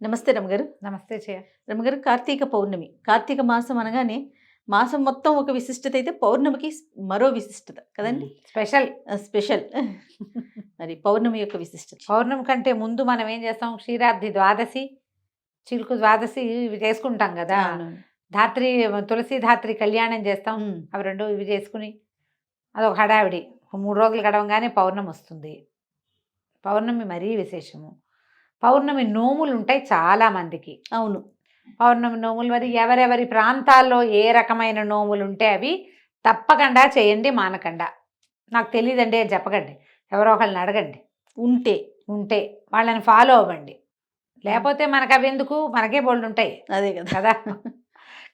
నమస్తే రమగారు. నమస్తే చేయ. రమగారు, కార్తీక పౌర్ణమి. కార్తీక మాసం అనగానే మాసం మొత్తం ఒక విశిష్టత అయితే పౌర్ణమికి మరో విశిష్టత కదండి. స్పెషల్. స్పెషల్. మరి పౌర్ణమి యొక్క విశిష్టత. పౌర్ణమి కంటే ముందు మనం ఏం చేస్తాం? క్షీరాబ్ది ద్వాదశి, చిలుకు ద్వాదశి ఇవి చేసుకుంటాం కదా. ధాత్రి, తులసి ధాత్రి కళ్యాణం చేస్తాం. అవి రెండు ఇవి చేసుకుని అదొక హడావిడి. 3 రోజులు గడవగానే పౌర్ణమి వస్తుంది. పౌర్ణమి మరీ విశేషము. పౌర్ణమి నోములు ఉంటాయి చాలా మందికి. అవును, పౌర్ణమి నోములు మరి ఎవరెవరి ప్రాంతాల్లో ఏ రకమైన నోములు ఉంటే అవి తప్పకుండా చేయండి, మానకుండా. నాకు తెలియదండి అని చెప్పకండి, ఎవరో ఒకళ్ళని అడగండి. ఉంటే ఉంటే వాళ్ళని ఫాలో అవ్వండి. లేకపోతే మనకు అవి ఎందుకు, మనకే బోల్డ్ ఉంటాయి. అదే కదా కదా.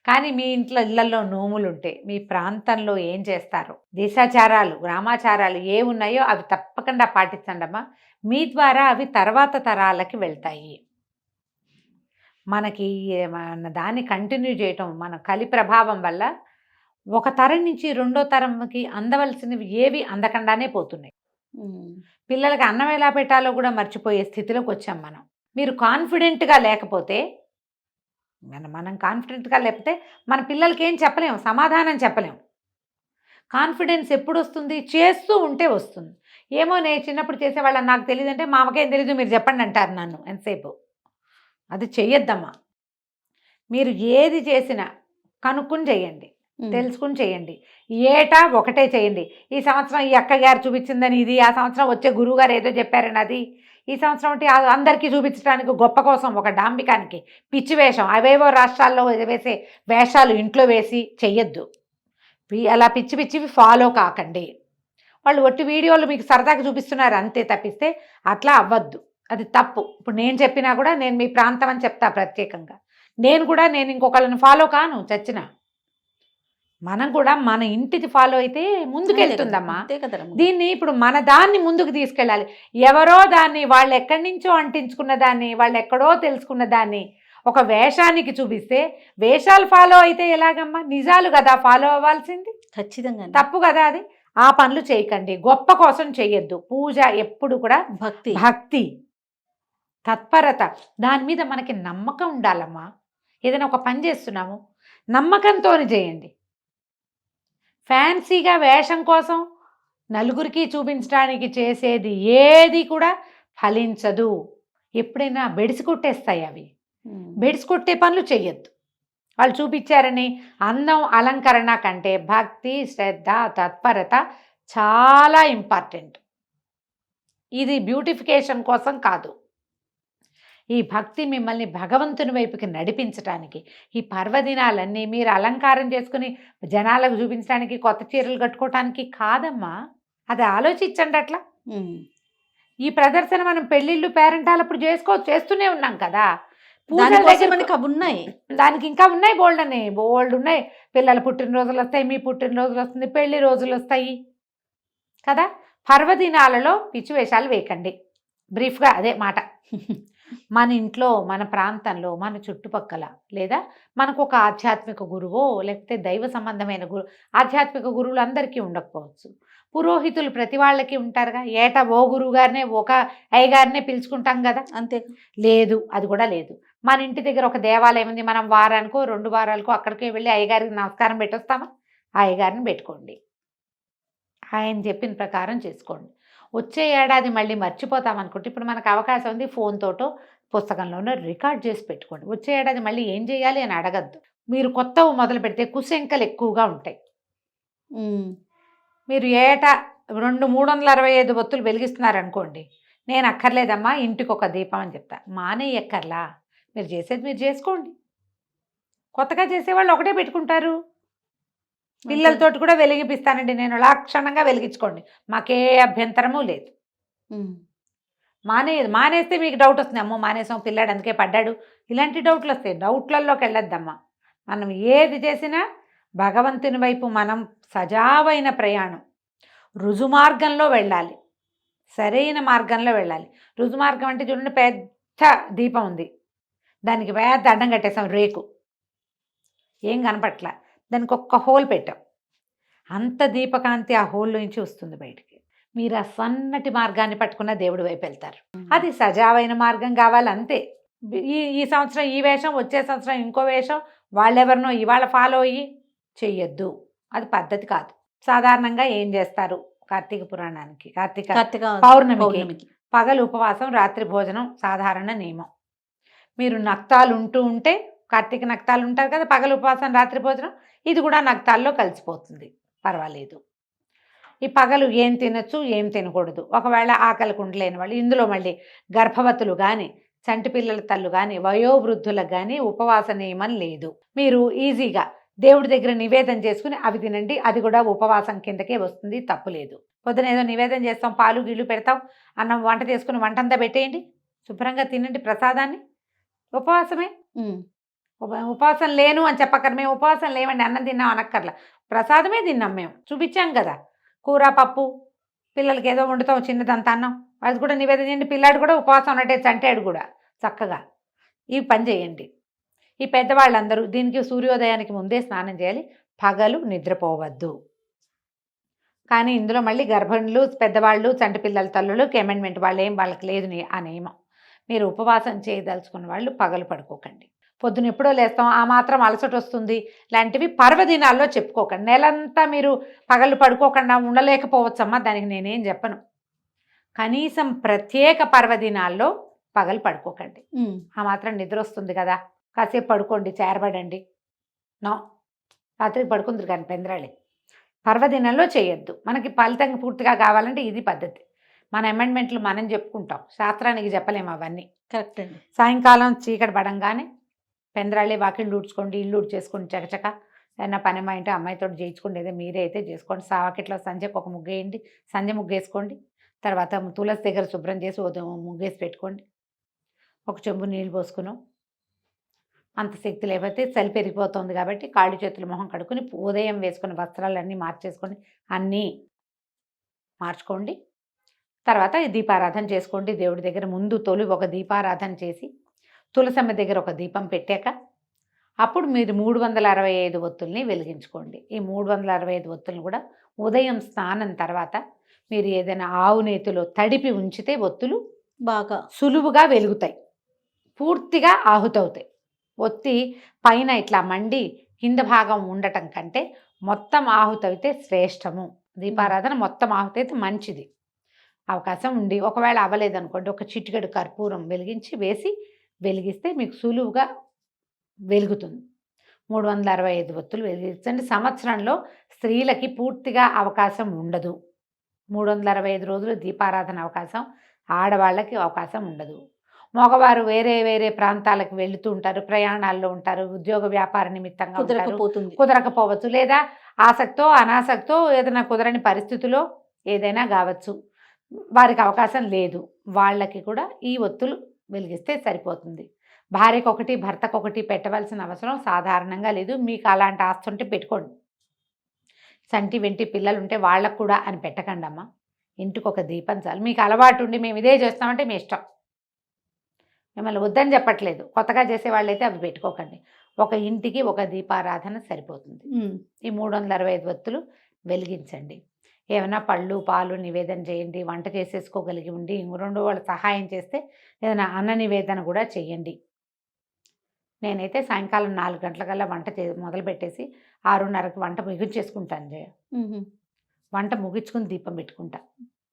కానీ మీ ఇళ్ళల్లో నోములు ఉంటే మీ ప్రాంతంలో ఏం చేస్తారో, దేశాచారాలు, గ్రామాచారాలు ఏ ఉన్నాయో అవి తప్పకుండా పాటించండి అమ్మా. మీ ద్వారా అవి తర్వాత తరాలకి వెళ్తాయి. మనకి మన దాన్ని కంటిన్యూ చేయటం, మన కలి ప్రభావం వల్ల ఒక తరం నుంచి రెండో తరంకి అందవలసినవి ఏవి అందకుండానే పోతున్నాయి. పిల్లలకి అన్నం ఎలా పెట్టాలో కూడా మర్చిపోయే స్థితిలోకి వచ్చాం మనం. మీరు కాన్ఫిడెంట్గా లేకపోతే, మనం కాన్ఫిడెంట్గా లేకపోతే మన పిల్లలకి ఏం చెప్పలేము, సమాధానం చెప్పలేము. కాన్ఫిడెన్స్ ఎప్పుడు వస్తుంది? చేస్తూ ఉంటే వస్తుంది. ఏమో నేను చిన్నప్పుడు చేసేవాళ్ళని నాకు తెలియదంటే మా అమ్మకేం తెలీదు మీరు చెప్పండి అంటారు నన్ను ఎంతసేపు. అది చెయ్యొద్దమ్మా. మీరు ఏది చేసినా కనుక్కుని చేయండి, తెలుసుకుని చేయండి. ఏటా ఒకటే చేయండి. ఈ సంవత్సరం ఈ అక్కగారు చూపించిందని ఇది, ఆ సంవత్సరం వచ్చే గురువుగారు ఏదో చెప్పారని అది, ఈ సంవత్సరం అంటే అందరికీ చూపించడానికి గొప్ప కోసం ఒక డాంబికానికి పిచ్చి వేషం, అవేవో రాష్ట్రాల్లో వేసే వేషాలు ఇంట్లో వేసి చెయ్యొద్దు. అలా పిచ్చి పిచ్చివి ఫాలో కాకండి. వాళ్ళు ఒట్టి వీడియోలు మీకు సరదాగా చూపిస్తున్నారు అంతే తప్పిస్తే అట్లా అవ్వద్దు. అది తప్పు. ఇప్పుడు నేను చెప్పినా కూడా నేను మీ ప్రాంతం అని చెప్తా ప్రత్యేకంగా. నేను ఇంకొకళ్ళని ఫాలో కాను చచ్చినా. మనం కూడా మన ఇంటిది ఫాలో అయితే ముందుకెళ్తుందమ్మా. దీన్ని ఇప్పుడు మన దాన్ని ముందుకు తీసుకెళ్ళాలి. ఎవరో దాన్ని వాళ్ళు ఎక్కడి నుంచో అంటించుకున్న దాన్ని, వాళ్ళు ఎక్కడో తెలుసుకున్న దాన్ని ఒక వేషానికి చూపిస్తే వేషాలు ఫాలో అయితే ఎలాగమ్మా? నిజాలు కదా ఫాలో అవ్వాల్సింది. ఖచ్చితంగా తప్పు కదా అది. ఆ పనులు చేయకండి. గొప్ప కోసం చెయ్యొద్దు. పూజ ఎప్పుడు కూడా భక్తి, తత్పరత, దాని మీద మనకి నమ్మకం ఉండాలమ్మా. ఏదైనా ఒక పని చేస్తున్నాము నమ్మకంతో చేయండి. ఫ్యాన్సీగా వేషం కోసం నలుగురికి చూపించడానికి చేసేది ఏది కూడా ఫలించదు. ఎప్పుడైనా బెడిసి కొట్టేస్తాయి అవి. బెడిసి కొట్టే పనులు చెయ్యొద్దు. వాళ్ళు చూపించారని అందం అలంకరణ కంటే భక్తి, శ్రద్ధ, తత్పరత చాలా ఇంపార్టెంట్. ఇది బ్యూటిఫికేషన్ కోసం కాదు. ఈ భక్తి మిమ్మల్ని భగవంతుని వైపుకి నడిపించడానికి, ఈ పర్వదినాలన్నీ మీరు అలంకారం చేసుకుని జనాలకు చూపించడానికి, కొత్త చీరలు కట్టుకోవటానికి కాదమ్మా. అది ఆలోచించండి అట్లా. ఈ ప్రదర్శన మనం పెళ్ళిళ్ళు పేరెంటాలప్పుడు చేస్తూనే ఉన్నాం కదా. ఉన్నాయి, దానికి ఇంకా ఉన్నాయి, బోల్డ్ ఉన్నాయి. పిల్లల పుట్టినరోజులు వస్తాయి, మీ పుట్టినరోజులు వస్తుంది, పెళ్లి రోజులు వస్తాయి కదా. పర్వదినాలలో పిచ్చి వేషాలు వేయకండి. బ్రీఫ్గా అదే మాట. మన ఇంట్లో, మన ప్రాంతంలో, మన చుట్టుపక్కల, లేదా మనకు ఒక ఆధ్యాత్మిక గురువో లేకపోతే దైవ సంబంధమైన ఆధ్యాత్మిక గురువులు అందరికీ ఉండకపోవచ్చు. పురోహితులు ప్రతి వాళ్ళకి ఉంటారుగా. ఏటా ఓ గురువు గారినే, ఒక అయ్యగారినే పిలుచుకుంటాం కదా. అంతే లేదు, అది కూడా లేదు. మన ఇంటి దగ్గర ఒక దేవాలయం ఉంది, మనం వారానికో 2 వారాలకో అక్కడికే వెళ్ళి అయ్యగారికి నమస్కారం పెట్టొస్తామా? ఆ అయ్యగారిని పెట్టుకోండి, ఆయన చెప్పిన ప్రకారం చేసుకోండి. వచ్చే ఏడాది మళ్ళీ మర్చిపోతాం అనుకుంటే ఇప్పుడు మనకు అవకాశం ఉంది, ఫోన్ తోటో పుస్తకంలోనో రికార్డ్ చేసి పెట్టుకోండి. వచ్చే ఏడాది మళ్ళీ ఏం చేయాలి అని అడగద్దు. మీరు కొత్తవి మొదలు పెడితే కుశంకలు ఎక్కువగా ఉంటాయి. మీరు ఏటా 365 ఒత్తులు వెలిగిస్తున్నారనుకోండి, నేను అక్కర్లేదమ్మా ఇంటికి ఒక దీపం అని చెప్తా. ఎక్కర్లా, మీరు చేసేది మీరు చేసుకోండి. కొత్తగా చేసేవాళ్ళు ఒకటే పెట్టుకుంటారు. పిల్లలతోటి కూడా వెలిగిపిస్తానండి నేను, లక్షణంగా వెలిగించుకోండి, మాకే అభ్యంతరము లేదు. మానేస్తే మీకు డౌట్ వస్తుంది, అమ్మో మానేసాం పిల్లాడు అందుకే పడ్డాడు, ఇలాంటి డౌట్లు వస్తాయి. డౌట్లలోకి వెళ్ళొద్దమ్మా. మనం ఏది చేసినా భగవంతుని వైపు మనం సజావైన ప్రయాణం, రుజుమార్గంలో వెళ్ళాలి, సరైన మార్గంలో వెళ్ళాలి. రుజుమార్గం అంటే చూడండి, పెద్ద దీపం ఉంది, దానికి పెద్ద అడ్డం కట్టేసాం, రేకు ఏం కనపట్ల, దానికి ఒక్క హోల్ పెట్టాం, అంత దీపకాంతి ఆ హోల్లో నుంచి వస్తుంది బయటికి. మీరు ఆ సన్నటి మార్గాన్ని పట్టుకున్న దేవుడి వైపు వెళ్తారు. అది సజావైన మార్గం కావాలి అంతే. ఈ ఈ సంవత్సరం ఈ వేషం, వచ్చే సంవత్సరం ఇంకో వేషం, వాళ్ళెవరినో ఇవాళ ఫాలో అయ్యి చెయ్యొద్దు. అది పద్ధతి కాదు. సాధారణంగా ఏం చేస్తారు కార్తీక పురాణానికి, కార్తీక పౌర్ణమికి పగలు ఉపవాసం, రాత్రి భోజనం సాధారణ నియమం. మీరు నక్తాలు ఉంటే కార్తీక నక్తాలు ఉంటారు కదా, పగలు ఉపవాసం రాత్రి భోజనం, ఇది కూడా నక్తాల్లో కలిసిపోతుంది, పర్వాలేదు. ఈ పగలు ఏం తినచ్చు ఏం తినకూడదు, ఒకవేళ ఆకలికి ఉండలేని వాళ్ళు, ఇందులో మళ్ళీ గర్భవతులు కానీ చంటి పిల్లల తల్లు కానీ వయోవృద్ధులకు కానీ ఉపవాస నియమం లేదు. మీరు ఈజీగా దేవుడి దగ్గర నివేదన చేసుకుని అవి తినండి, అది కూడా ఉపవాసం కిందకే వస్తుంది, తప్పు లేదు. పొద్దున ఏదో నివేదన చేస్తాం, పాలు గిళ్ళు పెడతాం, అన్నం వంట చేసుకుని వంటంతా పెట్టేయండి, శుభ్రంగా తినండి ప్రసాదాన్ని, ఉపవాసమే. ఉపవాసం లేను అని చెప్పక్కర్, మేము ఉపవాసం లేవండి అన్నం తిన్నాం అనక్కర్లా, ప్రసాదమే తిన్నాం, మేము చూపించాం కదా. కూర పప్పు, పిల్లలకి ఏదో వండుతాం చిన్నదంత అన్నం, అది కూడా నివేదన చేయండి. పిల్లాడు కూడా ఉపవాసం ఉన్నట్టే, చంటాడు కూడా చక్కగా ఈ పని చేయండి. ఈ పెద్దవాళ్ళందరూ దీనికి సూర్యోదయానికి ముందే స్నానం చేయాలి, పగలు నిద్రపోవద్దు. కానీ ఇందులో మళ్ళీ గర్భిణులు, పెద్దవాళ్ళు, చంటి పిల్లల తల్లులకి అమెండ్మెంట్, వాళ్ళకి లేదు ఆ నియమం. మీరు ఉపవాసం చేయదలుచుకున్న వాళ్ళు పగలు పడుకోకండి. పొద్దున ఎప్పుడో లేస్తాం, ఆ మాత్రం అలసట వస్తుంది లాంటివి పర్వదినాల్లో చెప్పుకోకండి. నెలంతా మీరు పగలు పడుకోకుండా ఉండలేకపోవచ్చమ్మా, దానికి నేనేం చెప్పను. కనీసం ప్రత్యేక పర్వదినాల్లో పగలు పడుకోకండి. ఆ మాత్రం నిద్ర వస్తుంది కదా, కాసేపు పడుకోండి, చేరబడండి. నో, రాత్రికి పడుకుందరు కానీ పెందరాళి. పర్వదినంలో చేయొద్దు. మనకి ఫలితం పూర్తిగా కావాలంటే ఇది పద్ధతి. మన అమెండ్మెంట్లు మనం చెప్పుకుంటాం, శాస్త్రానికి చెప్పలేము అవన్నీ. కరెక్ట్ అండి. సాయంకాలం చీకటి పడంగానే పెందరాళి వాకిళ్ళు ఊడ్చుకోండి, ఇల్లు ఊడ్చేసుకోండి, చకచక. ఏదైనా పని అమ్మాయి అంటే అమ్మాయితో చేయించుకోండి, ఏదో మీరే అయితే చేసుకోండి. సావాకిట్లో సంధ్యకు ఒక ముగ్గు వేయండి, సంధ్య ముగ్గు వేసుకోండి. తర్వాత తులసి దగ్గర శుభ్రం చేసి ముగ్గేసి పెట్టుకోండి. ఒక చెంబు నీళ్ళు పోసుకున్నాం. అంత శక్తి లేకపోతే చలి పెరిగిపోతుంది కాబట్టి కాళ్ళు చేతులు మొహం కడుక్కొని ఉదయం వేసుకున్న వస్త్రాలన్నీ మార్చేసుకోండి, అన్నీ మార్చుకోండి. తర్వాత దీపారాధన చేసుకోండి. దేవుడి దగ్గర ముందు తొలి ఒక దీపారాధన చేసి తులసమ్మ దగ్గర ఒక దీపం పెట్టాక అప్పుడు మీరు 365 ఒత్తుల్ని వెలిగించుకోండి. ఈ 365 ఒత్తులను కూడా ఉదయం స్నానం తర్వాత మీరు ఏదైనా ఆవు నేతిలో తడిపి ఉంచితే ఒత్తులు బాగా సులువుగా వెలుగుతాయి, పూర్తిగా ఆహుతవుతాయి. ఒత్తి పైన ఇట్లా మండి కింద భాగం ఉండటం కంటే మొత్తం ఆహుతైతే శ్రేష్టము. దీపారాధన మొత్తం ఆహుతైతే మంచిది. అవకాశం ఉండి ఒకవేళ అవ్వలేదనుకోండి, ఒక చిటికెడు కర్పూరం వెలిగిస్తే మీకు సులువుగా వెలుగుతుంది. 365 ఒత్తులు వెలిగించండి. సంవత్సరంలో స్త్రీలకి పూర్తిగా అవకాశం ఉండదు. 365 రోజులు దీపారాధన అవకాశం ఆడవాళ్ళకి అవకాశం ఉండదు. మగవారు వేరే వేరే ప్రాంతాలకు వెళుతూ ఉంటారు, ప్రయాణాల్లో ఉంటారు, ఉద్యోగ వ్యాపార నిమిత్తంగా కుదరకపోవచ్చు, లేదా ఆసక్తో అనాసక్తో ఏదైనా కుదరని పరిస్థితిలో ఏదైనా కావచ్చు, వారికి అవకాశం లేదు. వాళ్ళకి కూడా ఈ ఒత్తులు వెలిగిస్తే సరిపోతుంది. భార్యకు ఒకటి భర్తకు ఒకటి పెట్టవలసిన అవసరం సాధారణంగా లేదు. మీకు అలాంటి ఆస్తి ఉంటే పెట్టుకోండి. చంటి వెంటి పిల్లలు ఉంటే వాళ్ళకు కూడా అని పెట్టకండి అమ్మ. ఇంటికి ఒక దీపం చాలు. మీకు అలవాటు ఉండి మేము ఇదే చేస్తామంటే మీ ఇష్టం, మిమ్మల్ని వద్దని చెప్పట్లేదు. కొత్తగా చేసేవాళ్ళైతే అవి పెట్టుకోకండి. ఒక ఇంటికి ఒక దీపారాధన సరిపోతుంది. ఈ 365 ఒత్తులు వెలిగించండి. ఏమైనా పళ్ళు పాలు నివేదన చేయండి. వంట చేసేసుకోగలిగి ఉండి 2 వాళ్ళు సహాయం చేస్తే ఏదైనా అన్న నివేదన కూడా చేయండి. నేనైతే సాయంకాలం 4 గంటలకల్లా వంట మొదలు పెట్టేసి 6:30కి వంట ముగించేసుకుంటాను జయ. వంట ముగించుకుని దీపం పెట్టుకుంటా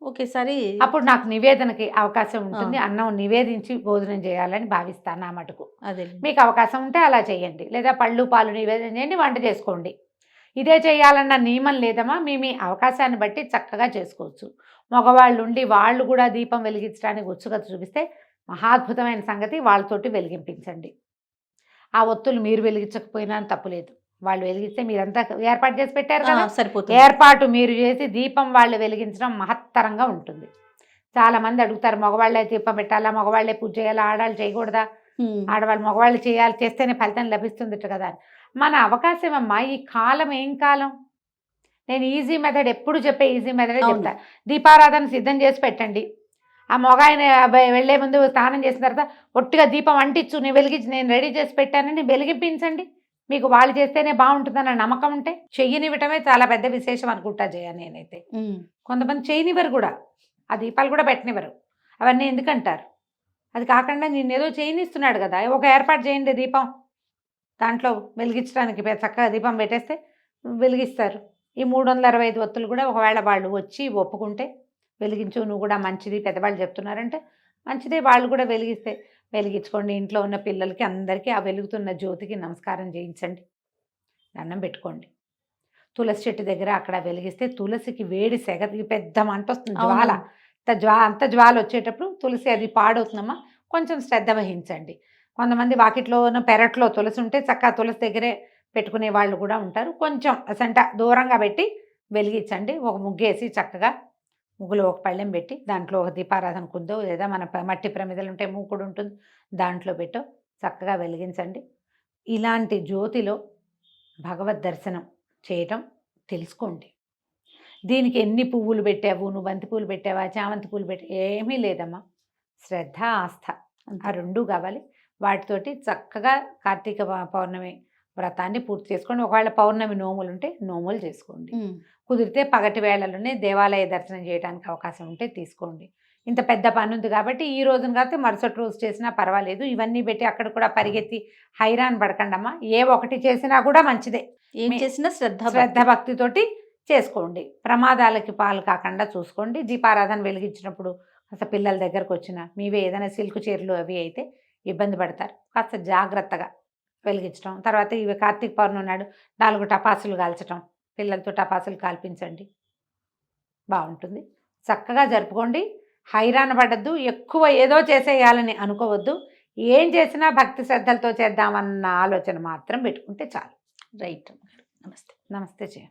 ఒకేసారి. అప్పుడు నాకు నివేదనకి అవకాశం ఉంటుంది. అన్నం నివేదించి భోజనం చేయాలని భావిస్తాను. నా మటుకు అదే మీకు అవకాశం ఉంటే అలా చేయండి, లేదా పళ్ళు పాలు నివేదన చేయండి, వంట చేసుకోండి. ఇదే చేయాలన్న నియమం లేదమ్మా. మీ అవకాశాన్ని బట్టి చక్కగా చేసుకోవచ్చు. మగవాళ్ళు ఉండి వాళ్ళు కూడా దీపం వెలిగించడానికి ఉత్సుకత చూపిస్తే మహాద్భుతమైన సంగతి, వాళ్ళతోటి వెలిగింపించండి. ఆ ఒత్తులు మీరు వెలిగించకపోయినా తప్పులేదు, వాళ్ళు వెలిగిస్తే మీరంతా ఏర్పాటు చేసి పెట్టారు కదా, సరిపోతుంది. ఏర్పాటు మీరు చేసి దీపం వాళ్ళు వెలిగించడం మహత్తరంగా ఉంటుంది. చాలామంది అడుగుతారు, మగవాళ్ళే దీపం పెట్టాలా, మగవాళ్ళే పూజ చేయాలా, ఆడవాళ్ళు చేయకూడదా, ఆడవాళ్ళు మగవాళ్ళు చేయాలి, చేస్తేనే ఫలితం లభిస్తుంది కదా. మన అవకాశం అమ్మా. ఈ కాలం ఏం కాలం. నేను ఈజీ మెథడ్ ఎప్పుడు చెప్పే ఈజీ మెథడే చెప్తా. దీపారాధన సిద్ధం చేసి పెట్టండి. ఆ మగాయన వెళ్లే ముందు స్నానం చేసిన తర్వాత ఒట్టిగా దీపం అంటించు, నేను వెలిగించి నేను రెడీ చేసి పెట్టానని వెలిగింపించండి. మీకు వాళ్ళు చేస్తేనే బాగుంటుందన్న నమ్మకం ఉంటే చెయ్యనివ్వటమే చాలా పెద్ద విశేషం అనుకుంటా జయ. నేనైతే కొంతమంది చేయనివ్వరు కూడా, ఆ దీపాలు కూడా పెట్టనివ్వరు. అవన్నీ ఎందుకంటారు? అది కాకుండా నిన్నేదో చేయనిస్తున్నాడు కదా, ఒక ఏర్పాటు చేయండి దీపం, దాంట్లో వెలిగించడానికి చక్కగా దీపం పెట్టేస్తే వెలిగిస్తారు. ఈ 365 ఒత్తులు కూడా ఒకవేళ వాళ్ళు వచ్చి ఒప్పుకుంటే వెలిగించు, నువ్వు కూడా మంచిది పెద్దవాళ్ళు చెప్తున్నారంటే మంచిదే, వాళ్ళు కూడా వెలిగిస్తే వెలిగించుకోండి. ఇంట్లో ఉన్న పిల్లలకి అందరికీ ఆ వెలుగుతున్న జ్యోతికి నమస్కారం చేయించండి, దండం పెట్టుకోండి. తులసి చెట్టు దగ్గర అక్కడ వెలిగిస్తే తులసికి వేడి సెగ పెద్ద మంట వస్తుంది, జ్వాల. అంత జ్వాల వచ్చేటప్పుడు తులసి అది పాడవుతుందమ్మా, కొంచెం శ్రద్ధ వహించండి. కొంతమంది వాకిట్లోనూ పెరట్లో తులసి ఉంటే చక్కగా తులసి దగ్గరే పెట్టుకునే వాళ్ళు కూడా ఉంటారు. కొంచెం అసంట దూరంగా పెట్టి వెలిగించండి. ఒక ముగ్గేసి చక్కగా ముగ్గులో ఒక పళ్ళెం పెట్టి దాంట్లో ఒక దీపారాధన కుందో లేదా మన మట్టి ప్రమిదలు ఉంటే మూకుడు ఉంటుంది, దాంట్లో పెట్టో చక్కగా వెలిగించండి. ఇలాంటి జ్యోతిలో భగవద్ దర్శనం చేయటం తెలుసుకోండి. దీనికి ఎన్ని పువ్వులు పెట్టావు, నువ్వు బంతి పూలు పెట్టావా, చామంతి పూలు పెట్టా, ఏమీ లేదమ్మా. శ్రద్ధ, ఆస్థ ఆ రెండూ కావాలి. వాటితోటి చక్కగా కార్తీక పౌర్ణమి వ్రతాన్ని పూర్తి చేసుకోండి. ఒకవేళ పౌర్ణమి నోములు ఉంటే నోములు చేసుకోండి. కుదిరితే పగటి వేళలోనే దేవాలయ దర్శనం చేయడానికి అవకాశం ఉంటే తీసుకోండి. ఇంత పెద్ద పని ఉంది కాబట్టి ఈ రోజున కాకపోతే మరుసటి రోజు చేసినా పర్వాలేదు. ఇవన్నీ పెట్టి అక్కడ కూడా పరిగెత్తి హైరాన్ పడకండమ్మా. ఏ ఒకటి చేసినా కూడా మంచిదే, ఏం చేసినా శ్రద్ధ భక్తితోటి చేసుకోండి. ప్రమాదాలకి పాలు కాకుండా చూసుకోండి. దీపారాధన వెలిగించినప్పుడు కాస్త పిల్లల దగ్గరకు వచ్చిన మీవే ఏదైనా సిల్క్ చీరలు అవి అయితే ఇబ్బంది పడతారు, కాస్త జాగ్రత్తగా వెలిగించడం. తర్వాత ఇవి కార్తీక పౌర్ణమి నాడు 4 టపాసులు కాల్చడం, పిల్లలతో టపాసులు కాల్పించండి, బాగుంటుంది. చక్కగా జరుపుకోండి. హైరాణ పడద్దు, ఎక్కువ ఏదో చేసేయాలని అనుకోవద్దు. ఏం చేసినా భక్తి శ్రద్ధలతో చేద్దామన్న ఆలోచన మాత్రం పెట్టుకుంటే చాలు. రైట్. నమస్తే. నమస్తే చేయ.